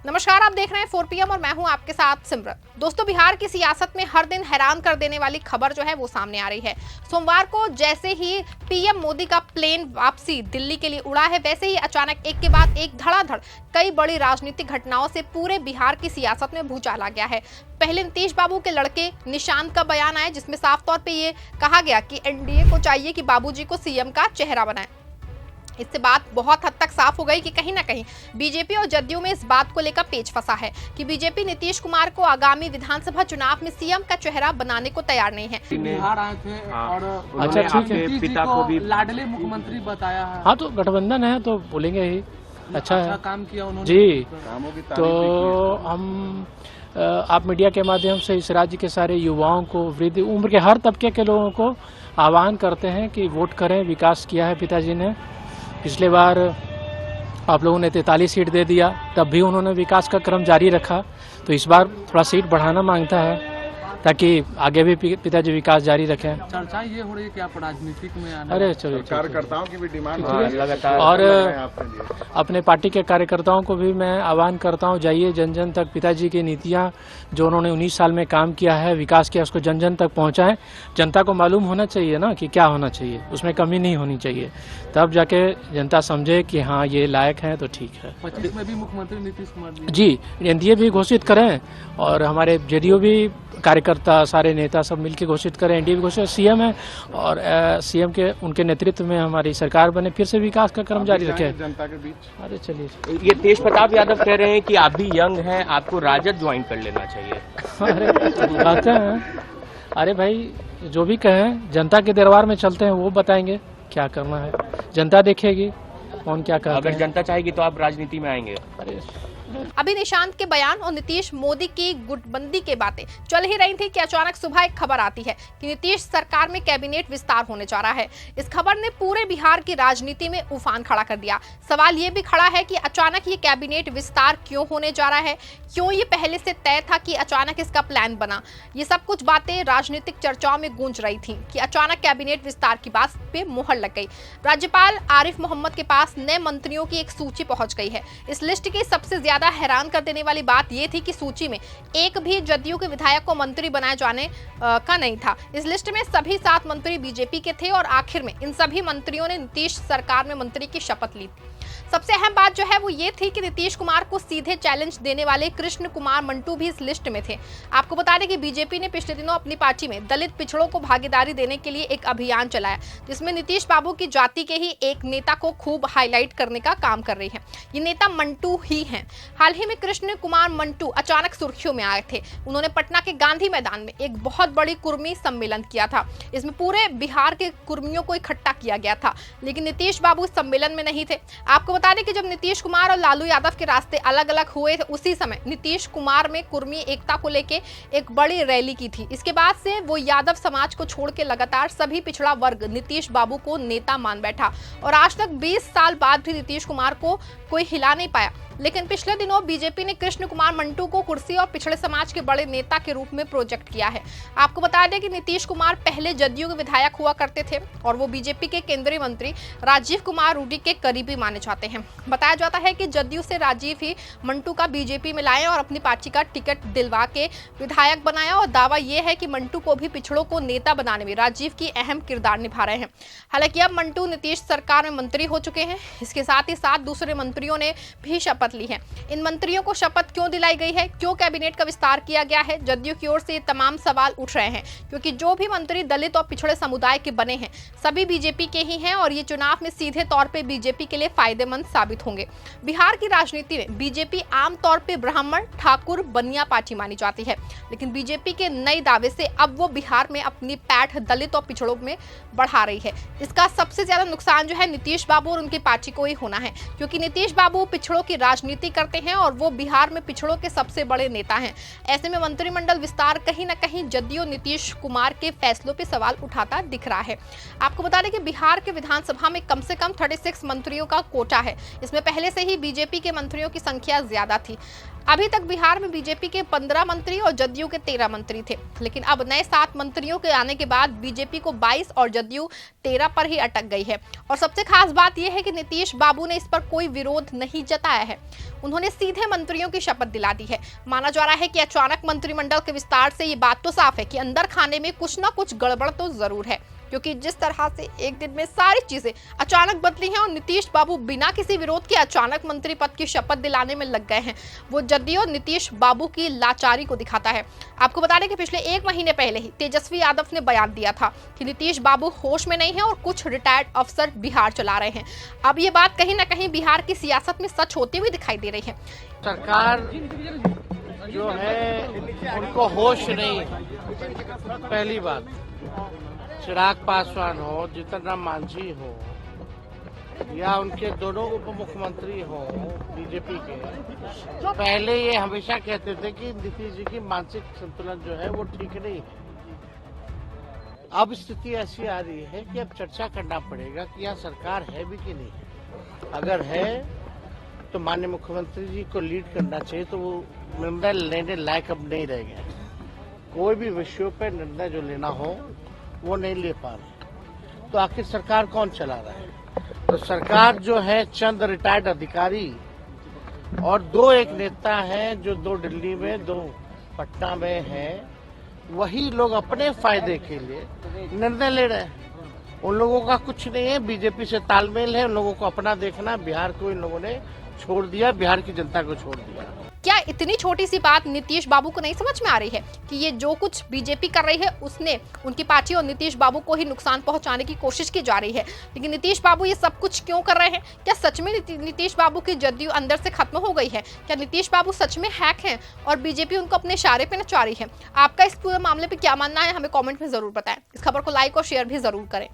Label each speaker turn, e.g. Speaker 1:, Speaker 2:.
Speaker 1: नमस्कार, आप देख रहे हैं 4 PM और मैं हूं आपके साथ सिमरन। दोस्तों, बिहार की सियासत में हर दिन हैरान कर देने वाली खबर जो है वो सामने आ रही है। सोमवार को जैसे ही पीएम मोदी का प्लेन वापसी दिल्ली के लिए उड़ा है, वैसे ही अचानक एक के बाद एक धड़ाधड़ कई बड़ी राजनीतिक घटनाओं से पूरे बिहार की सियासत में भूचाल आ गया है। पहले नीतीश बाबू के लड़के निशांत का बयान आया, जिसमें साफ तौर पे ये कहा गया कि एनडीए को चाहिए कि बाबूजी को सीएम का चेहरा बनाए। इससे बात बहुत हद तक साफ हो गई कि कहीं ना कहीं बीजेपी और जदयू में इस बात को लेकर पेच फंसा है कि बीजेपी नीतीश कुमार को आगामी विधानसभा चुनाव में सीएम का चेहरा बनाने को तैयार नहीं है।
Speaker 2: बिहार आए थे और
Speaker 3: अच्छा, ठीक है,
Speaker 2: पिता को भी लाडले मुख्यमंत्री बताया है।
Speaker 3: हाँ, तो गठबंधन है तो बोलेंगे ही अच्छा है,
Speaker 2: काम किया उन्होंने
Speaker 3: जी। तो हम आप मीडिया के माध्यम से इस राज्य के सारे युवाओं को, वृद्ध उम्र के हर तबके के लोगों को आह्वान करते हैं कि वोट करें। विकास किया है पिताजी ने। पिछले बार आप लोगों ने 43 सीट दे दिया, तब भी उन्होंने विकास का क्रम जारी रखा। तो इस बार थोड़ा सीट बढ़ाना मांगता है ताकि आगे भी पिताजी विकास जारी रखें।
Speaker 2: चर्चा ये हो रही है कि आप राजनीतिक में आना।
Speaker 3: अरे चलिए,
Speaker 4: कार्यकर्ताओं की भी डिमांड
Speaker 3: लगातार, और अपने पार्टी के कार्यकर्ताओं को भी मैं आह्वान करता हूं, जाइए जन जन तक। पिताजी की नीतियां जो उन्होंने 19 साल में काम किया है, विकास किया, उसको जन जन तक पहुंचाएं। जनता को मालूम होना चाहिए ना कि क्या होना चाहिए, उसमें कमी नहीं होनी चाहिए। तब जाके जनता समझे कि हाँ ये लायक है तो ठीक है।
Speaker 2: 25 में भी मुख्यमंत्री नीतीश कुमार
Speaker 3: जी, एनडीए भी घोषित करें और हमारे जेडीयू भी कार्यकर्ता, सारे नेता सब मिलकर घोषित करें। एनडीए भी घोषित, सीएम है और सीएम के उनके नेतृत्व में हमारी सरकार बने, फिर से विकास का क्रम जारी रखे
Speaker 4: जनता के बीच।
Speaker 3: अरे चलिए,
Speaker 5: ये तेज प्रताप यादव कह रहे हैं कि आप भी यंग हैं, आपको राजद ज्वाइन कर लेना चाहिए।
Speaker 3: अरे कहते हैं, अरे भाई जो भी कहें, जनता के दरबार में चलते हैं, वो बताएंगे क्या करना है। जनता देखेगी कौन क्या कहता है।
Speaker 5: अगर जनता चाहेगी तो आप राजनीति में आएंगे।
Speaker 3: अरे
Speaker 1: अभी निशांत के बयान और नीतीश मोदी की गुटबंदी के बातें चल ही रही थी कि अचानक सुबह एक खबर आती है कि नीतीश सरकार में कैबिनेट विस्तार होने जा रहा है। इस खबर ने पूरे बिहार की राजनीति में उफान खड़ा कर दिया। सवाल ये भी खड़ा है कि अचानक ये कैबिनेट विस्तार क्यों होने जा रहा है, क्यों ये पहले से तय था कि अचानक इसका प्लान बना। ये सब कुछ बातें राजनीतिक चर्चाओं में गूंज रही थी कि अचानक कैबिनेट विस्तार की बात पे मुहर लग गई। राज्यपाल आरिफ मोहम्मद के पास नए मंत्रियों की एक सूची पहुंच गई है। इस लिस्ट की सबसे ज्यादा हैरान कर देने वाली बात यह थी कि सूची में एक भी जदयू के विधायक को मंत्री बनाए जाने का नहीं था। इस लिस्ट में सभी 7 मंत्री बीजेपी के थे और आखिर में इन सभी मंत्रियों ने नीतीश सरकार में मंत्री की शपथ ली। सबसे अहम बात जो है वो ये थी कि नीतीश कुमार को सीधे चैलेंज देने वाले कृष्ण कुमार मंटू भी इस लिस्ट में थे। आपको बता दें कि बीजेपी ने पिछले दिनों अपनी पार्टी में दलित पिछड़ों को भागीदारी देने के लिए एक अभियान चलाया, जिसमें नीतीश बाबू की जाति के ही एक नेता को खूब हाईलाइट करने का काम कर रही है। ये नेता मंटू ही हैं। हाल ही में कृष्ण कुमार मंटू अचानक सुर्खियों में आए थे। उन्होंने पटना के गांधी मैदान में एक बहुत बड़ी कुर्मी सम्मेलन किया था। इसमें पूरे बिहार के कुर्मियों को इकट्ठा किया गया था, लेकिन नीतीश बाबू इस सम्मेलन में नहीं थे। आपको बता दें कि जब नीतीश कुमार और लालू यादव के रास्ते अलग अलग हुए थे, उसी समय नीतीश कुमार में कुर्मी एकता को लेके एक बड़ी रैली की थी। इसके बाद से वो यादव समाज को छोड़ के लगातार सभी पिछड़ा वर्ग नीतीश बाबू को नेता मान बैठा और आज तक 20 साल बाद भी नीतीश कुमार को कोई हिला नहीं पाया। लेकिन पिछले दिनों बीजेपी ने कृष्ण कुमार मंटू को कुर्सी और पिछड़े समाज के बड़े नेता के रूप में प्रोजेक्ट किया है। आपको बता दें कि नीतीश कुमार पहले जदयू के विधायक हुआ करते थे और वो बीजेपी के केंद्रीय मंत्री राजीव कुमार रूडी के करीबी माने जाते हैं। बताया जाता है कि जदयू से राजीव ही मंटू का बीजेपी में लाए और अपनी पार्टी का टिकट दिलवा के विधायक बनाया और दावा यह है कि मंटू को भी पिछड़ों को नेता बनाने में राजीव की अहम किरदार निभा रहे हैं। हालांकि अब मंटू नीतीश सरकार में मंत्री हो चुके हैं। इसके साथ ही 7 दूसरे मंत्रियों ने भी शपथ ली है। इन मंत्रियों को शपथ क्यों दिलाई गई है, क्यों कैबिनेट का विस्तार किया गया है, जदयू की ओर से ये तमाम सवाल उठ रहे हैं, क्योंकि जो भी मंत्री दलित और पिछड़े समुदाय के बने हैं सभी बीजेपी के ही हैं और ये चुनाव में सीधे तौर पे बीजेपी के लिए फायदेमंद साबित होंगे। बिहार की राजनीति में बीजेपी आमतौर पे ब्राह्मण, ठाकुर, बनिया पार्टी मानी जाती है, लेकिन बीजेपी के नए दावे से अब वो बिहार में अपनी पैठ दलित और पिछड़ों में बढ़ा रही है। इसका सबसे ज्यादा नुकसान जो है नीतीश बाबू और उनकी पार्टी को ही होना है, क्योंकि नीतीश बाबू पिछड़ों की राजनीति करते हैं और वो बिहार में पिछड़ों के सबसे बड़े नेता हैं। ऐसे में मंत्रिमंडल विस्तार कहीं न कहीं जदयू नीतीश कुमार के फैसलों पे सवाल उठाता दिख रहा है। आपको बता दें कि बिहार के विधानसभा में कम से कम 36 मंत्रियों का कोटा है। इसमें पहले से ही बीजेपी के मंत्रियों की संख्या ज्यादा थी। अभी तक बिहार में बीजेपी के 15 मंत्री और जदयू के 13 मंत्री थे, लेकिन अब नए 7 मंत्रियों के आने के बाद बीजेपी को 22 और जदयू 13 पर ही अटक गई है। और सबसे खास बात यह है कि नीतीश बाबू ने इस पर कोई विरोध नहीं जताया है। उन्होंने सीधे मंत्रियों की शपथ दिला दी है। माना जा रहा है कि अचानक मंत्रिमंडल के विस्तार से ये बात तो साफ है कि अंदर खाने में कुछ ना कुछ गड़बड़ तो जरूर है, क्योंकि जिस तरह से एक दिन में सारी चीजें अचानक बदली हैं और नीतीश बाबू बिना किसी विरोध के अचानक मंत्री पद की शपथ दिलाने में लग गए हैं, वो जदयू नीतीश बाबू की लाचारी को दिखाता है। आपको बता दें कि पिछले 1 महीने पहले ही तेजस्वी यादव ने बयान दिया था कि नीतीश बाबू होश में नहीं है और कुछ रिटायर्ड अफसर बिहार चला रहे हैं। अब ये बात कहीं ना कहीं बिहार की सियासत में सच होती हुई दिखाई दे रही है।
Speaker 6: सरकार जो है उनको होश नहीं है। पहली बात, चिराग पासवान हो, जीतन राम मांझी हो या उनके दोनों उप मुख्यमंत्री हो बीजेपी के, पहले ये हमेशा कहते थे कि नीतीश जी की मानसिक संतुलन जो है वो ठीक नहीं है। अब स्थिति ऐसी आ रही है कि अब चर्चा करना पड़ेगा कि यहाँ सरकार है भी कि नहीं। अगर है तो माननीय मुख्यमंत्री जी को लीड करना चाहिए, तो वो निर्णय लेने लायक अब नहीं रह गए। कोई भी विषयों पर निर्णय जो लेना हो वो नहीं ले पा रहे, तो आखिर सरकार कौन चला रहा है? तो सरकार जो है चंद रिटायर्ड अधिकारी और 2 एक नेता हैं, जो 2 दिल्ली में 2 पटना में हैं, वही लोग अपने फायदे के लिए निर्णय ले रहे हैं। उन लोगों का कुछ नहीं है, बीजेपी से तालमेल है, उन लोगों को अपना देखना। बिहार को इन लोगों ने छोड़ दिया, बिहार की जनता को छोड़ दिया।
Speaker 1: क्या इतनी छोटी सी बात नीतीश बाबू को नहीं समझ में आ रही है कि ये जो कुछ बीजेपी कर रही है उसने उनकी पार्टी और नीतीश बाबू को ही नुकसान पहुंचाने की कोशिश की जा रही है? लेकिन नीतीश बाबू ये सब कुछ क्यों कर रहे हैं? क्या सच में नीतीश बाबू की जदयू अंदर से खत्म हो गई है? क्या नीतीश बाबू सच में हैक हैं और बीजेपी उनको अपने इशारे पे नचा रही है? आपका इस पूरे मामले पे क्या मानना है, हमें कॉमेंट में जरूर बताएं। इस खबर को लाइक और शेयर भी जरूर करें।